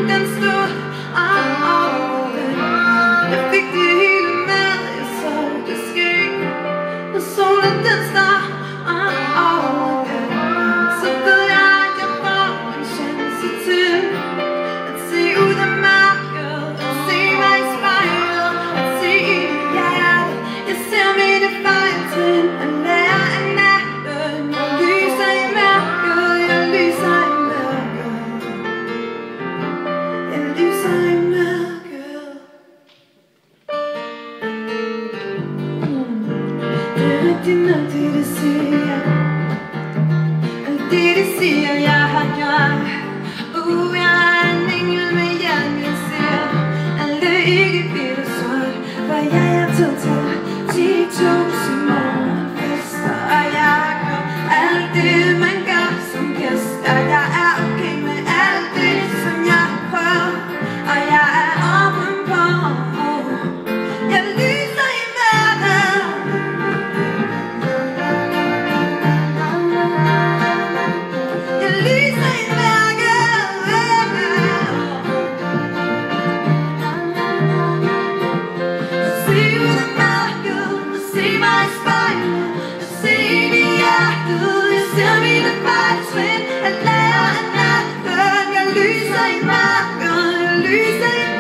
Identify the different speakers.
Speaker 1: den stod over den. Jeg fik det hele med, jeg så det ske. Når solen den står over den, så ved jeg, at jeg får en chance til at se ud af mørket, at se mig i spejlet, at se ind i hjertet. Jeg ser mine fejltrin og lærer af natten. Jeg lyser i mørket, jeg lyser i mørket, jeg lyser i mørket. Det er rigtigt nok det, de siger, alt det, de siger, jeg har gjort. Jeg er en engel med hjelm, jeg ser alt det ikke bliver sort. For jeg er tid til 10.000 morgenfester, og jeg gør alt det, man gør som gæster. Jeg er okay med alt det, som jeg prøver, og jeg er åben på. Jeg lyser i mørket. Jeg lyser i mørket. Se ud af mørket og se mig i spejlet, og se ind i hjertet. Jeg ser mine fejltrin, at lære af natten. Jeg lyser i mørket, jeg lyser i mørket.